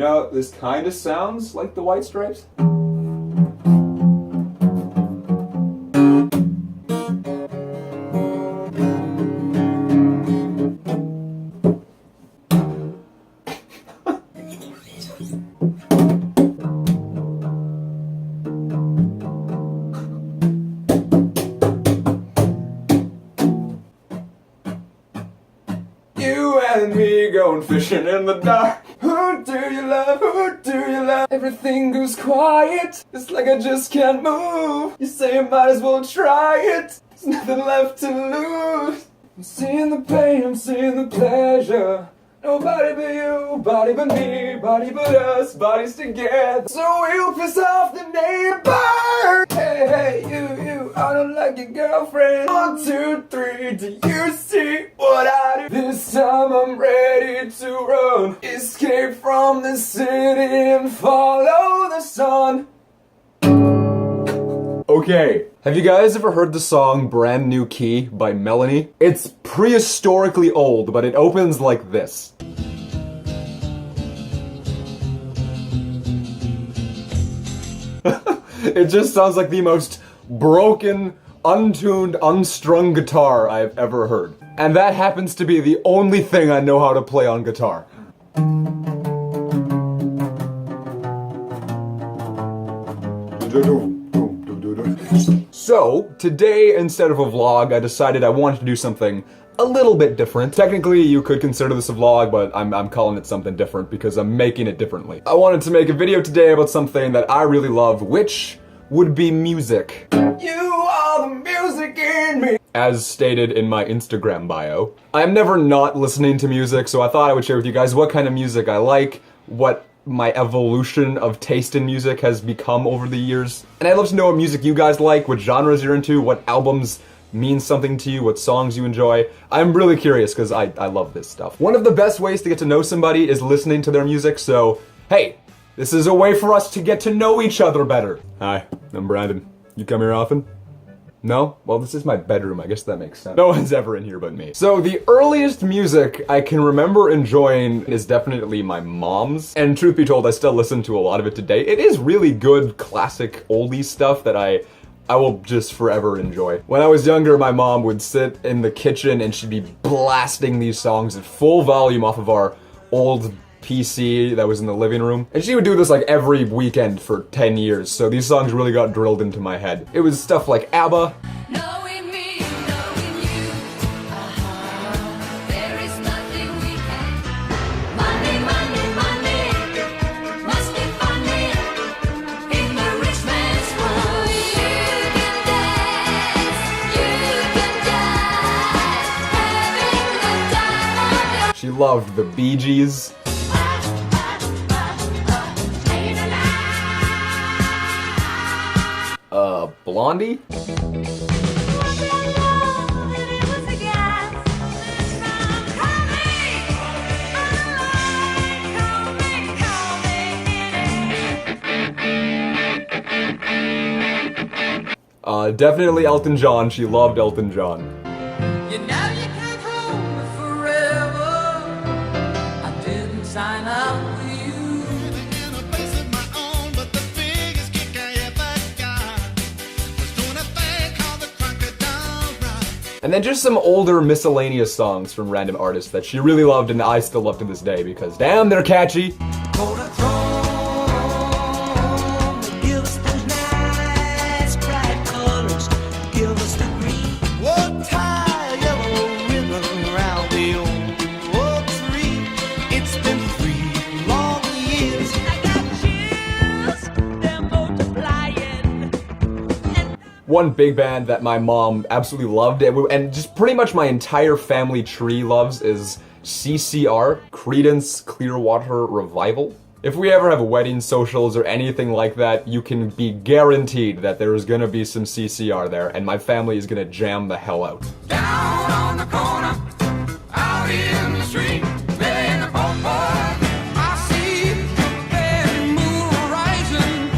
know, this kind of sounds like the White Stripes. You and me going fishing in the dark. Who do you love? Who do you love? Everything goes quiet. It's like I just can't move. You say I might as well try it. There's nothing left to lose. I'm seeing the pain, I'm seeing the pleasure. Nobody but you, body but me, body but us, bodies together. So we'll piss off the neighbor. Hey, you, I don't like your girlfriend. 1, 2, 3, do you see what I do? This time I'm ready to run. Escape from the city and follow the sun. Okay, have you guys ever heard the song Brand New Key by Melanie? It's prehistorically old, but it opens like this. It just sounds like the most broken, untuned, unstrung guitar I've ever heard. And that happens to be the only thing I know how to play on guitar. So, today, instead of a vlog, I decided I wanted to do something a little bit different. Technically, you could consider this a vlog, but I'm calling it something different because I'm making it differently. I wanted to make a video today about something that I really love, which would be music. You are the music in me! As stated in my Instagram bio. I'm never not listening to music, so I thought I would share with you guys what kind of music I like, what my evolution of taste in music has become over the years. And I'd love to know what music you guys like, what genres you're into, what albums mean something to you, what songs you enjoy. I'm really curious because I love this stuff. One of the best ways to get to know somebody is listening to their music, so hey, this is a way for us to get to know each other better. Hi, I'm Brandon. You come here often? No? Well, this is my bedroom. I guess that makes sense. No one's ever in here but me. So the earliest music I can remember enjoying is definitely my mom's. And truth be told, I still listen to a lot of it today. It is really good, classic, oldie stuff that I will just forever enjoy. When I was younger, my mom would sit in the kitchen and she'd be blasting these songs at full volume off of our old PC that was in the living room. And she would do this like every weekend for 10 years, so these songs really got drilled into my head. It was stuff like Abba. Knowing me, knowing you, there is nothing we can. Money, money, money, must be funny in the rich man's world. You can dance, you can die, having the time of your. She loved the Beegees. Blondie? Definitely Elton John. She loved Elton John. You know you can't hold me forever. I didn't sign up for you. In a place of my own, but the biggest kick I ever got was doing a thing called the Crocodile ride. And then just some older miscellaneous songs from random artists that she really loved and I still love to this day because damn, they're catchy. Kodachrome, give us those nice bright colors. Give us the green. Whoa, tie a yellow ribbon around the old tree. It's been 3 long years. I got chills, they're multiplying. One big band that my mom absolutely loved and just pretty much my entire family tree loves is CCR, Creedance Clearwater Revival. If we ever have wedding socials or anything like that, you can be guaranteed that there is gonna be some CCR there, and my family is gonna jam the hell out. Down on the corner, out in the street, in the ballpark, I see the moon rising.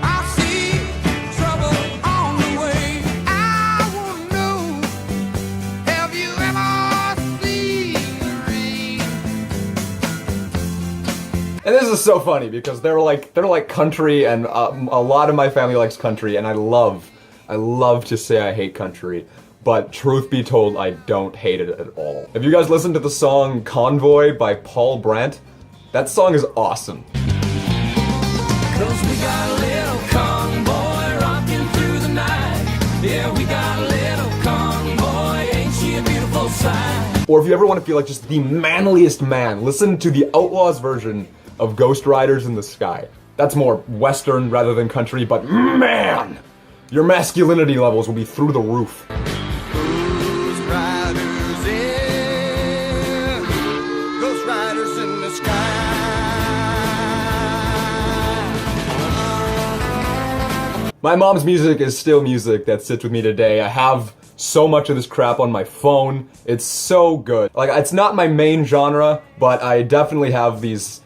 I see trouble on the way. I wanna know, have you ever seen the rain? And this is so funny because they're like country, and a lot of my family likes country, and I love to say I hate country, but truth be told, I don't hate it at all. Have you guys listened to the song Convoy by Paul Brandt? That song is awesome. 'Cause we got a little convoy rocking through the night. Yeah, we got a little convoy, ain't she a beautiful sight? Or if you ever want to feel like just the manliest man, listen to the Outlaws version of Ghost Riders in the Sky. That's more Western rather than country, but man, your masculinity levels will be through the roof. Ghost riders in, ghost riders in the sky. My mom's music is still music that sits with me today. I have so much of this crap on my phone. It's so good. Like, it's not my main genre, but I definitely have these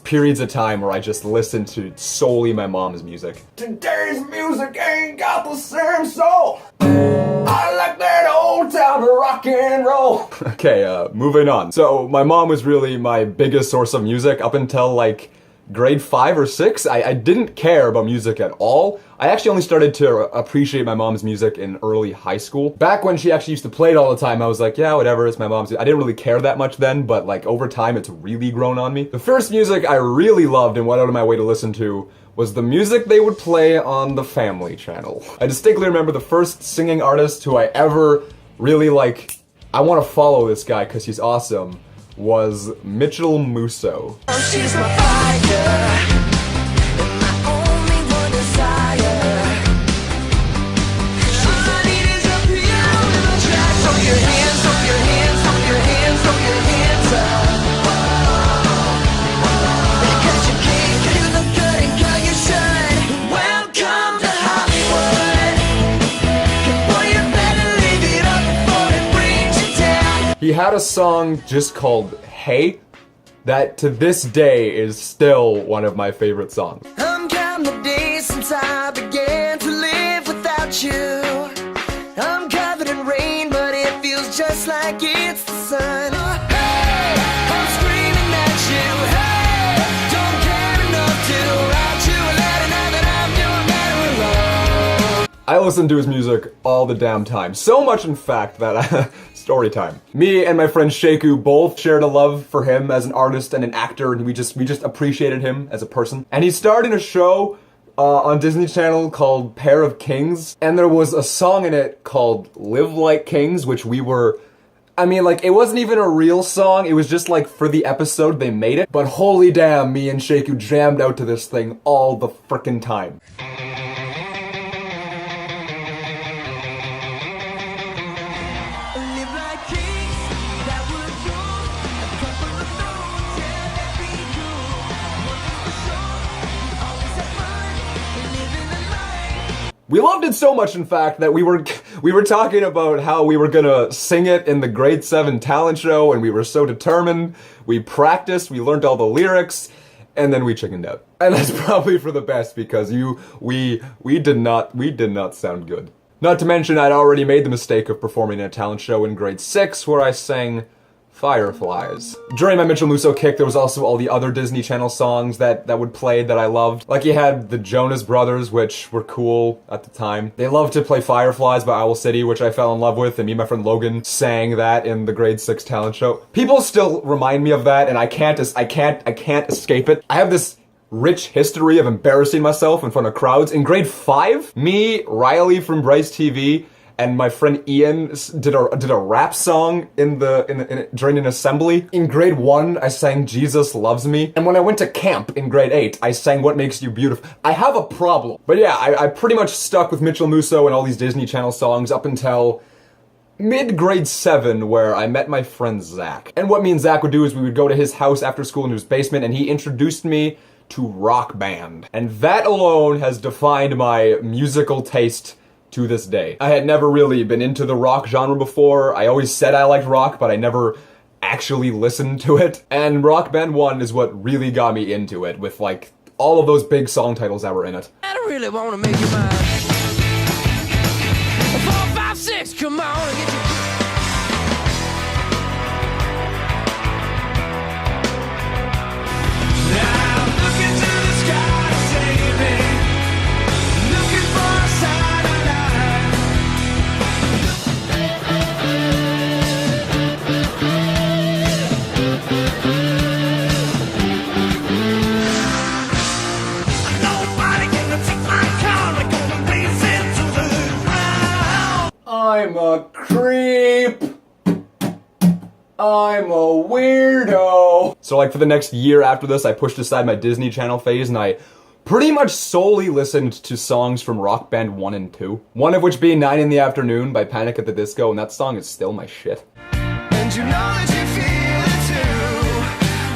periods of time where I just listen to solely my mom's music. Today's music ain't got the same soul. I like that old town rock and roll. Okay, moving on. So my mom was really my biggest source of music up until like grade 5 or 6. I didn't care about music at all. I actually only started to appreciate my mom's music in early high school. Back when she actually used to play it all the time, I was like, yeah, whatever, it's my mom's. I didn't really care that much then, but like over time, it's really grown on me. The first music I really loved and went out of my way to listen to was the music they would play on the Family Channel. I distinctly remember the first singing artist who I ever really like, I want to follow this guy because he's awesome, was Mitchell Musso. She's my fire, my only one desire. All I need is a piano and a track. Throw your hands, throw your hands, throw your hands, throw your hands up. Because you can, you look good and girl you should. Welcome to Hollywood. Boy, you better leave it up before it brings you down. He had a song just called Hey, that to this day is still one of my favorite songs. I'm counting the days since I began to live without you. I'm covered in rain, but it feels just like it's the sun. Hey, I'm screaming at you. Hey, don't care enough to write you a letter now that I'm doing better alone. I listen to his music all the damn time. So much, in fact, that story time. Me and my friend Sheku both shared a love for him as an artist and an actor, and we just appreciated him as a person. And he starred in a show on Disney Channel called Pair of Kings, and there was a song in it called Live Like Kings, which we were, I mean, like, it wasn't even a real song, it was just like for the episode they made it, but holy damn, me and Sheku jammed out to this thing all the frickin' time. Live like kings that would rule. A couple of thorns, yeah, that'd be cool. One thing for sure, always have fun and living the life. We loved it so much, in fact, that we were talking about how we were gonna sing it in the grade 7 talent show, and we were so determined. We practiced, we learned all the lyrics, and then we chickened out. And that's probably for the best because we did not sound good. Not to mention, I'd already made the mistake of performing in a talent show in grade 6 where I sang Fireflies. During my Mitchell Musso kick, there was also all the other Disney Channel songs that would play that I loved. Like, you had the Jonas Brothers, which were cool at the time. They loved to play Fireflies by Owl City, which I fell in love with, and me and my friend Logan sang that in the grade 6 talent show. People still remind me of that, and I can't escape it. I have this rich history of embarrassing myself in front of crowds. In grade 5, me, Riley from BryceTV, and my friend Ian did a rap song during an assembly. In grade 1, I sang Jesus Loves Me. And when I went to camp in grade 8, I sang What Makes You Beautiful. I have a problem. But yeah, I pretty much stuck with Mitchell Musso and all these Disney Channel songs up until mid-grade 7, where I met my friend Zach. And what me and Zach would do is we would go to his house after school in his basement, and he introduced me to Rock Band. And that alone has defined my musical taste to this day. I had never really been into the rock genre before. I always said I liked rock, but I never actually listened to it. And Rock Band 1 is what really got me into it, with like all of those big song titles that were in it. I don't really want to make you mine. 4, 5, 6, come on and get you. Now I'm a weirdo. So like for the next year after this, I pushed aside my Disney Channel phase and I pretty much solely listened to songs from Rock Band 1 and 2. One of which being 9 in the Afternoon by Panic at the Disco, and that song is still my shit. And you know that you feel it too,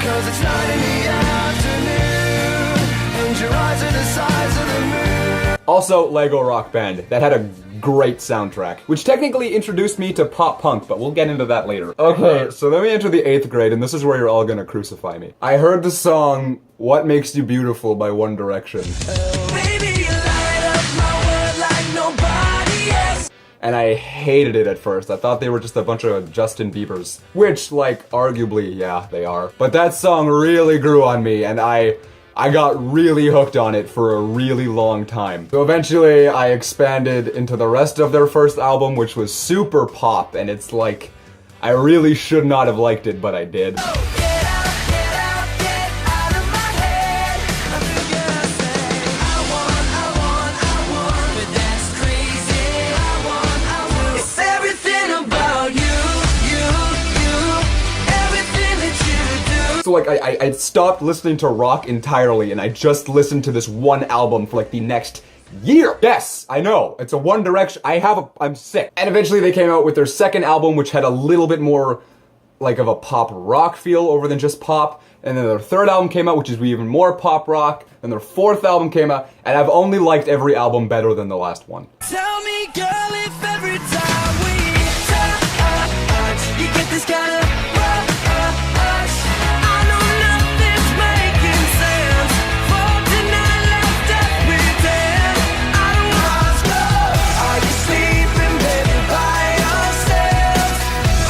'cause it's 9 in the afternoon, and your eyes are the size of the moon. Also, Lego Rock Band. That had a great soundtrack, which technically introduced me to pop punk, but we'll get into that later. Okay, so then we enter the 8th grade, and this is where you're all gonna crucify me. I heard the song What Makes You Beautiful by One Direction. Baby, you light up my world like nobody else. And I hated it at first. I thought they were just a bunch of Justin Biebers. Which, like, arguably, yeah, they are. But that song really grew on me, and I got really hooked on it for a really long time. So eventually, I expanded into the rest of their first album, which was super pop, and it's like, I really should not have liked it, but I did. Get out, get out, get out of my head. I think I say, I want, but that's crazy. I want. It's everything about you, everything that you do. So like, I stopped listening to rock entirely, and I just listened to this one album for like the next year. Yes, I know, it's a One Direction. I'm sick. And eventually they came out with their second album, which had a little bit more like of a pop rock feel over than just pop. And then their third album came out, which is even more pop rock. And their fourth album came out, and I've only liked every album better than the last one. Tell me, girl, if every time we touch, you get this kind of rush. I know nothing's making sense. For tonight, let's just pretend. I don't want to know. Are you sleeping, baby, by yourself?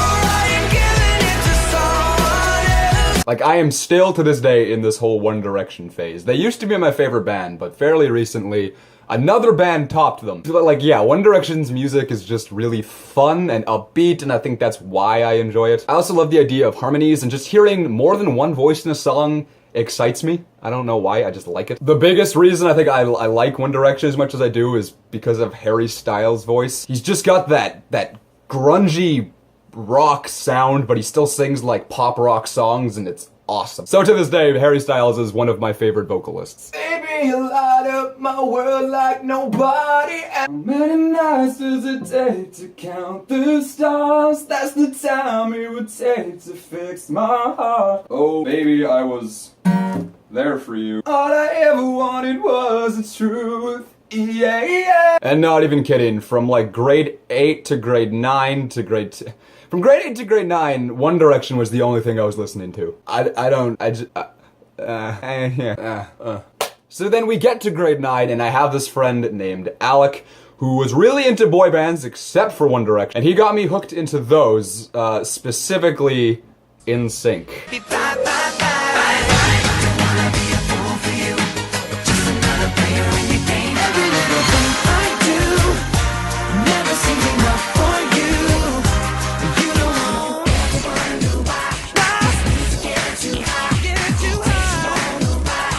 Or are you giving it to someone else? Like, I am still to this day in this whole One Direction phase. They used to be my favorite band, but fairly recently, another band topped them. But like, yeah, One Direction's music is just really fun and upbeat, and I think that's why I enjoy it. I also love the idea of harmonies, and just hearing more than one voice in a song excites me. I don't know why, I just like it. The biggest reason I think I like One Direction as much as I do is because of Harry Styles' voice. He's just got that grungy rock sound, but he still sings like pop rock songs, and it's awesome. So to this day, Harry Styles is one of my favorite vocalists. Baby, you light up my world like nobody else. How many nights does it take to count the stars? That's the time it would take to fix my heart. Oh, baby, I was there for you. All I ever wanted was the truth. Yeah, yeah. And not even kidding, from like grade 8 to grade 9 to grade 10. From grade 8 to grade 9, One Direction was the only thing I was listening to. So then we get to grade 9, and I have this friend named Alec, who was really into boy bands except for One Direction. And he got me hooked into those, specifically NSYNC.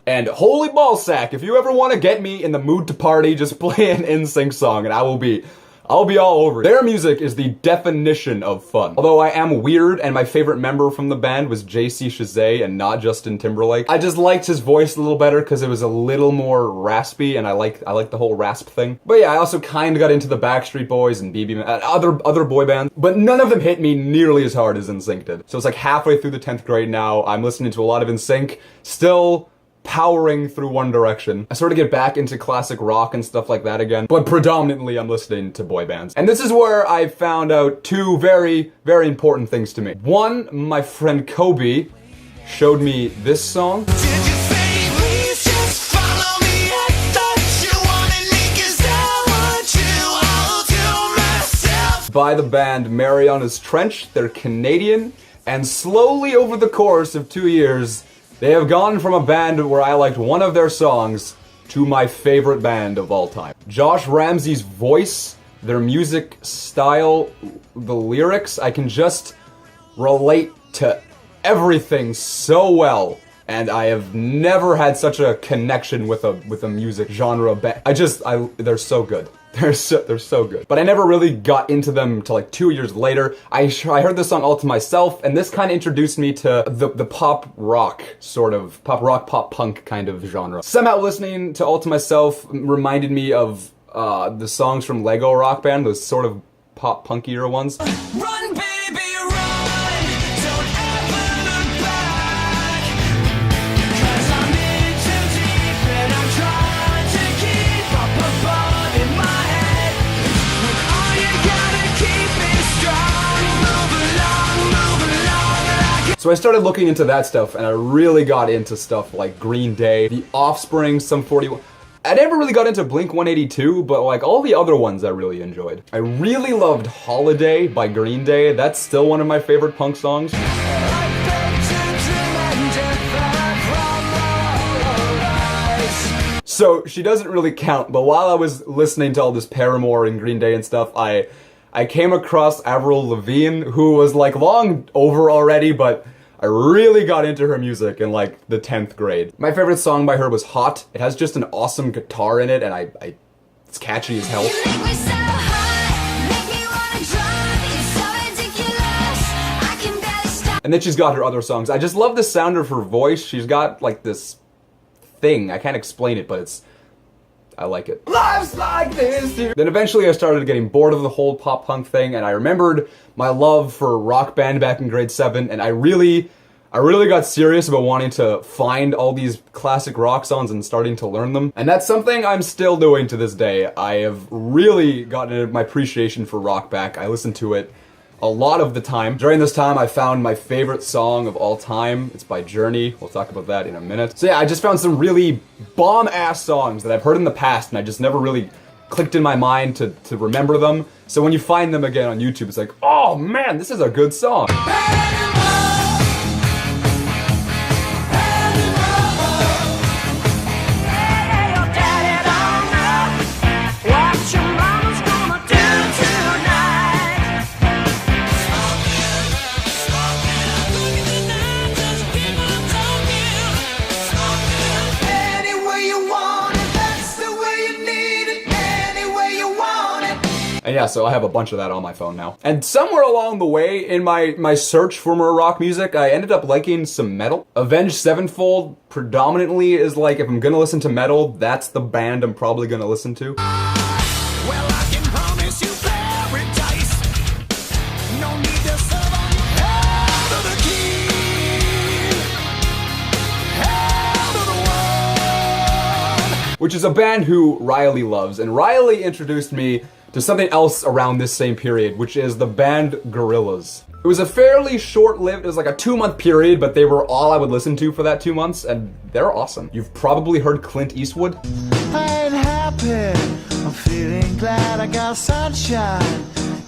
And holy ballsack, if you ever want to get me in the mood to party, just play an NSYNC song and I'll be all over it. Their music is the definition of fun. Although I am weird and my favorite member from the band was JC Chazé and not Justin Timberlake. I just liked his voice a little better because it was a little more raspy, and I like the whole rasp thing. But yeah, I also kind of got into the Backstreet Boys and other boy bands, but none of them hit me nearly as hard as NSYNC did. So it's like halfway through the 10th grade now, I'm listening to a lot of NSYNC, still powering through One Direction. I sort of get back into classic rock and stuff like that again, but predominantly I'm listening to boy bands. And this is where I found out two very, very important things to me. One, my friend Kobe showed me this song. Did you say please just follow me? I thought you wanted me 'cause I want you all to myself. By the band Mariana's Trench. They're Canadian, and slowly over the course of 2 years, they have gone from a band where I liked one of their songs to my favorite band of all time. Josh Ramsey's voice, their music style, the lyrics, I can just relate to everything so well and I have never had such a connection with a music genre. They're so good. They're so good. But I never really got into them till like 2 years later. I heard this song all to myself, and this kind of introduced me to the pop rock, sort of pop rock, pop punk kind of genre. Somehow listening to All to Myself reminded me of the songs from Lego Rock Band, those sort of pop punkier ones. Run, baby, run. Don't ever look back. 'Cause I'm in too deep and I'm trying to keep up above in my head. When all you gotta keep is strong. Move along like So I started looking into that stuff, and I really got into stuff like Green Day, The Offspring, Sum 41. I never really got into Blink 182, but like all the other ones I really enjoyed. I really loved Holiday by Green Day. That's still one of my favorite punk songs. So she doesn't really count, but while I was listening to all this Paramore and Green Day and stuff, I came across Avril Lavigne, who was like long over already, but I really got into her music in like the 10th grade. My favorite song by her was Hot. It has just an awesome guitar in it, and it's catchy as hell. You make me so hot, make me wanna drive. It's so ridiculous, I can barely stop. And then she's got her other songs. I just love the sound of her voice. She's got like this thing. I can't explain it, but I like it. Life's like this. Then eventually I started getting bored of the whole pop punk thing, and I remembered my love for Rock Band back in grade 7, and I really got serious about wanting to find all these classic rock songs and starting to learn them. And that's something I'm still doing to this day. I have really gotten my appreciation for rock back. I listen to it a lot of the time. During this time, I found my favorite song of all time. It's by Journey. We'll talk about that in a minute. So yeah, I just found some really bomb-ass songs that I've heard in the past, and I just never really clicked in my mind to remember them. So when you find them again on YouTube, it's like, oh man, this is a good song. And yeah, so I have a bunch of that on my phone now. And somewhere along the way in my search for more rock music, I ended up liking some metal. Avenged Sevenfold predominantly is like, if I'm gonna listen to metal, that's the band I'm probably gonna listen to. Well, I can promise you paradise. No need to serve on hell to the king. Hell to the world. Which is a band who Riley loves. And Riley introduced me to something else around this same period, which is the band Gorillaz. It was a fairly short-lived, it was like a 2-month period, but they were all I would listen to for that 2 months, and they're awesome. You've probably heard Clint Eastwood. I ain't happy, I'm feeling glad I got sunshine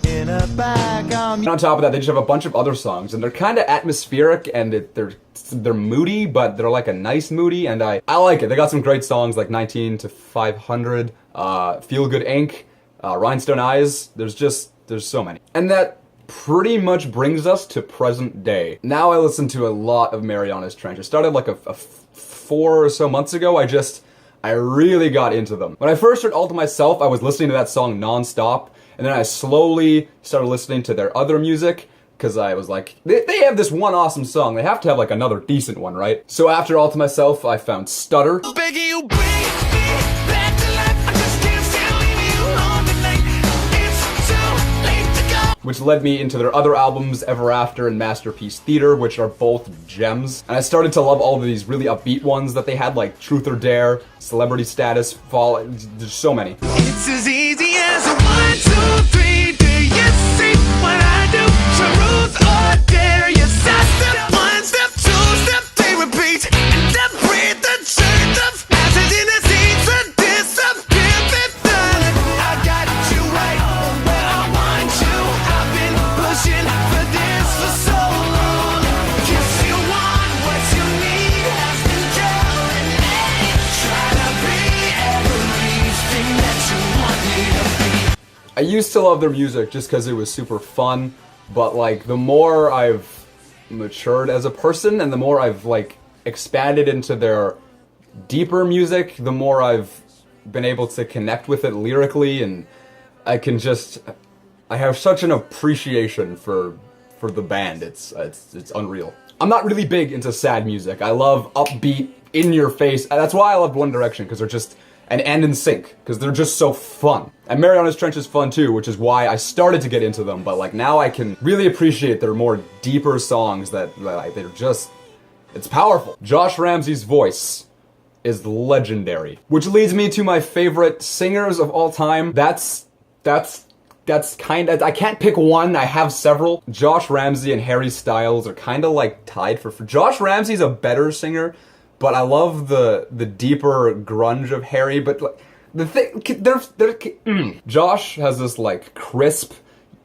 in a bag. And on top of that, they just have a bunch of other songs, and they're kind of atmospheric, and they're moody, but they're like a nice moody, and I like it. They got some great songs like 19 to 500, Feel Good Inc., Rhinestone Eyes. There's so many. And that pretty much brings us to present day. Now I listen to a lot of Marianas Trench. I started like a 4 or so months ago. I really got into them. When I first heard All to Myself, I was listening to that song non-stop, and then I slowly started listening to their other music, because I was like, they have this one awesome song, they have to have like another decent one, right? So after All to Myself, I found Stutter. Begging you, bring me back to life. I just can't stand leaving you on the night. It's too late to go. Which led me into their other albums, Ever After and Masterpiece Theater, which are both gems. And I started to love all of these really upbeat ones that they had, like Truth or Dare, Celebrity Status, Fall, there's so many. It's as easy as a 1, 2, 3. Do you see what I do? Truth or dare? You step 1, step 2, step 3, repeat. And then breathe the church of passage in the seeds and disappear the done. I got you right where I want you. I've been pushing for this for so long. Guess you want what you need has been killing me. Try to be everything that you want me to be. I used to love their music just because it was super fun, but like the more I've matured as a person and the more I've like expanded into their deeper music, the more I've been able to connect with it lyrically, and I have such an appreciation for the band. It's unreal. I'm not really big into sad music. I love upbeat, in your face. That's why I loved One Direction, because they're just and in sync, because they're just so fun. And Mariana's Trench is fun too, which is why I started to get into them. But like now I can really appreciate their more deeper songs that like, they're just, it's powerful. Josh Ramsey's voice is legendary, which leads me to my favorite singers of all time. That's kind of, I can't pick one, I have several. Josh Ramsey and Harry Styles are kind of like tied for Josh Ramsey's a better singer, but I love the deeper grunge of Harry, but like, the thing, Josh has this like crisp,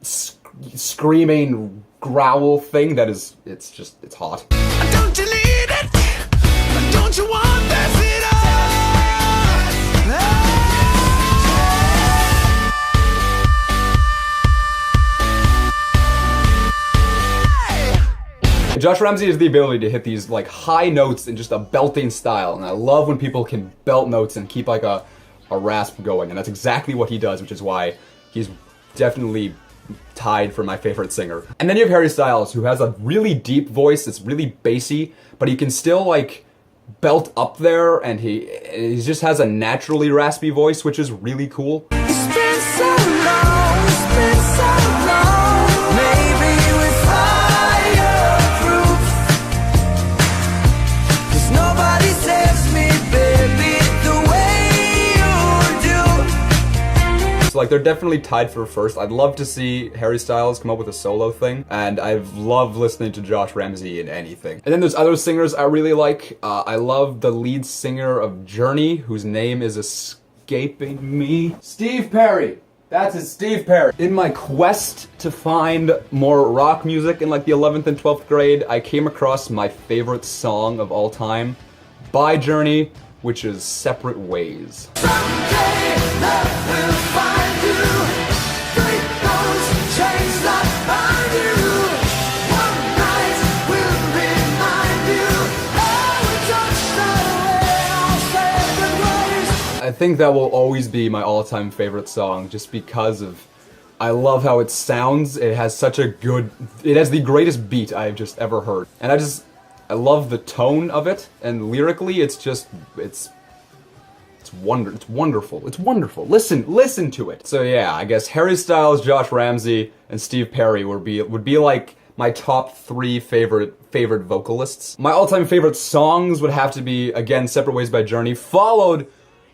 screaming growl thing that is, it's hot. Don't you need it? Don't you want this? It all? Josh Ramsey has the ability to hit these like high notes in just a belting style, and I love when people can belt notes and keep like a rasp going, and that's exactly what he does, which is why he's definitely tied for my favorite singer. And then you have Harry Styles, who has a really deep voice that's really bassy, but he can still like belt up there, and he just has a naturally raspy voice, which is really cool. It's been so long, it's been so long. Maybe we're fireproof, 'cause nobody saves me, baby, the way you do. So like they're definitely tied for first. I'd love to see Harry Styles come up with a solo thing, and I've loved listening to Josh Ramsey in anything. And then there's other singers I really like. I love the lead singer of Journey, whose name is escaping me. Steve Perry. That's it, Steve Perry. In my quest to find more rock music in like the 11th and 12th grade, I came across my favorite song of all time by Journey, which is Separate Ways. Someday love will find you. Break those chains that bind you. One night will remind you. Oh, we touched the way our separate ways. I think that will always be my all-time favorite song, just because of, I love how it sounds. It has such a good, it has the greatest beat I've just ever heard. And I love the tone of it, and lyrically it's just, it's wonderful. It's wonderful. Listen to it. So yeah, I guess Harry Styles, Josh Ramsey, and Steve Perry would be like my top 3 favorite vocalists. My all-time favorite songs would have to be, again, Separate Ways by Journey, followed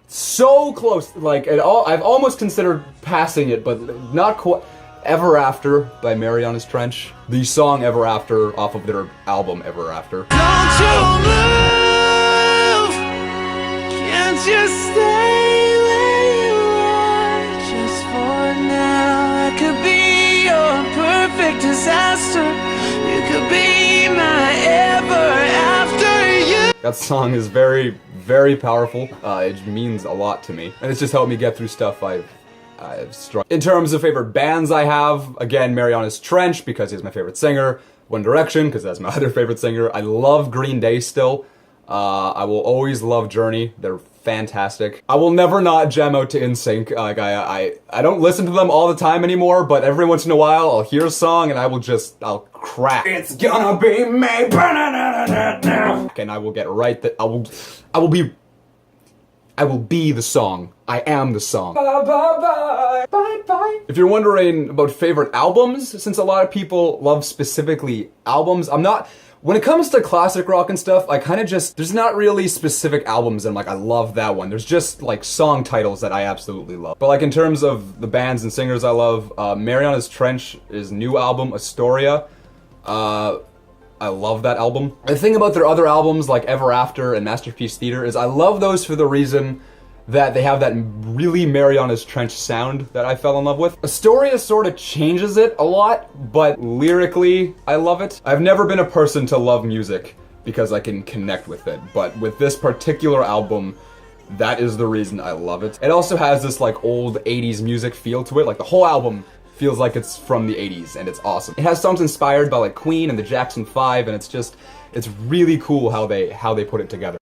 so close, like I've almost considered passing it, but not quite. Ever After by Mariana's Trench. The song Ever After off of their album Ever After. Don't you move? Can't you stay where you are just for now? I could be your perfect disaster. You could be my ever after you. That song is very, very powerful. It means a lot to me, and it's just helped me get through stuff I've struggled. In terms of favorite bands I have, again, Mariana's Trench, because he's my favorite singer. One Direction, because that's my other favorite singer. I love Green Day still. I will always love Journey. They're fantastic. I will never not jam out to NSYNC. Like I don't listen to them all the time anymore, but every once in a while I'll hear a song and I'll crack. It's gonna be me. And I will get right that I will be the song. I am the song. Bye, bye, bye. Bye, bye. If you're wondering about favorite albums, since a lot of people love specifically albums, when it comes to classic rock and stuff, I kind of just, there's not really specific albums and like, I love that one. There's just like song titles that I absolutely love. But like in terms of the bands and singers I love, Mariana's Trench is new album, Astoria. I love that album. The thing about their other albums like Ever After and Masterpiece Theater is I love those for the reason that they have that really Mariana's Trench sound that I fell in love with. Astoria sort of changes it a lot, but lyrically, I love it. I've never been a person to love music because I can connect with it, but with this particular album, that is the reason I love it. It also has this like old 80s music feel to it, like the whole album feels like it's from the 80s, and it's awesome. It has songs inspired by like Queen and the Jackson 5, and it's really cool how they put it together.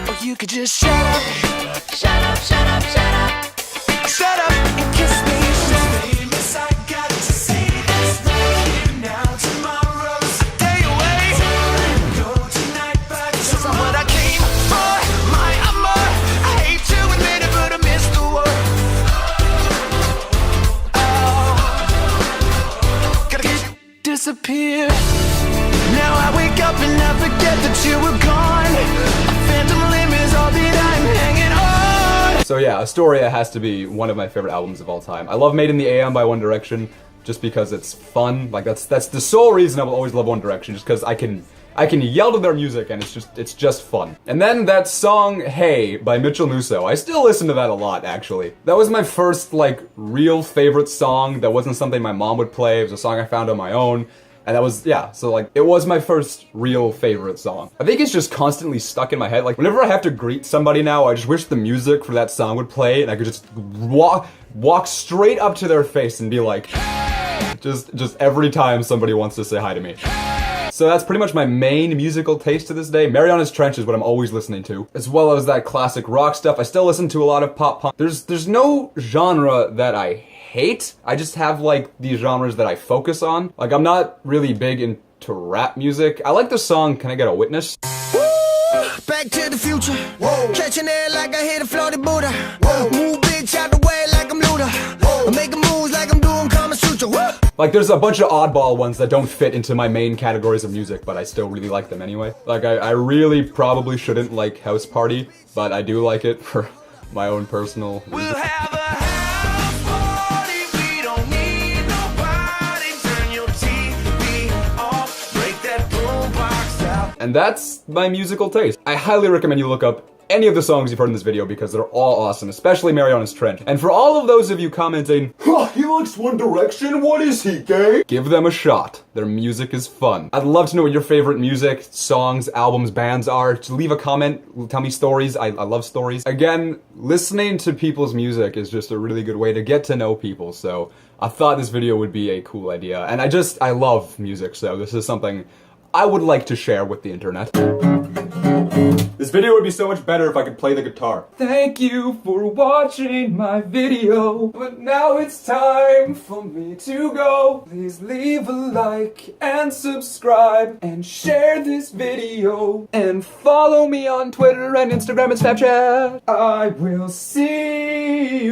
Or you could just shut up, shut up, shut up, shut up, shut up and kiss me. Famous, I got to say this right here now. Tomorrow's a day away. Go tonight, but That's not what I came for, my amor. I hate to admit it, but I missed the word. Oh, gotta get you disappear. Now I wake up and I forget that you were gone. A phantom limb is all that I'm hanging on. So yeah, Astoria has to be one of my favorite albums of all time. I love Made in the AM by One Direction just because it's fun. Like that's the sole reason I will always love One Direction, just because I can yell to their music and it's just fun. And then that song Hey by Mitchell Musso. I still listen to that a lot, actually. That was my first like real favorite song that wasn't something my mom would play. It was a song I found on my own. And that was, yeah, so like, it was my first real favorite song. I think it's just constantly stuck in my head. Like, whenever I have to greet somebody now, I just wish the music for that song would play and I could just walk straight up to their face and be like, just every time somebody wants to say hi to me. So that's pretty much my main musical taste to this day. Mariana's Trench is what I'm always listening to, as well as that classic rock stuff. I still listen to a lot of pop punk. There's no genre that I hate. I just have like these genres that I focus on. Like I'm not really big into rap music. I like the song Can I Get a Witness? Back to the future. Whoa. Catching air like I hit a floated Buddha. Whoa. Move bitch out the way like I'm Luda. Whoa. I'm making moves like I'm doing Kama Sutra. Whoa. Like there's a bunch of oddball ones that don't fit into my main categories of music, but I still really like them anyway. Like I really probably shouldn't like House Party, but I do like it for my own personal reasons. We'll have a house party. We don't need nobody. Turn your TV off. Break that boombox out. And that's my musical taste. I highly recommend you look up any of the songs you've heard in this video because they're all awesome, especially Mariana's Trench. And for all of those of you commenting, huh, he likes One Direction, what is he, gay? Give them a shot. Their music is fun. I'd love to know what your favorite music, songs, albums, bands are. Just leave a comment, tell me stories. I love stories. Again, listening to people's music is just a really good way to get to know people, so I thought this video would be a cool idea. And I love music, so this is something I would like to share with the internet. This video would be so much better if I could play the guitar. Thank you for watching my video, but now it's time for me to go. Please leave a like and subscribe and share this video and follow me on Twitter and Instagram and Snapchat. I will see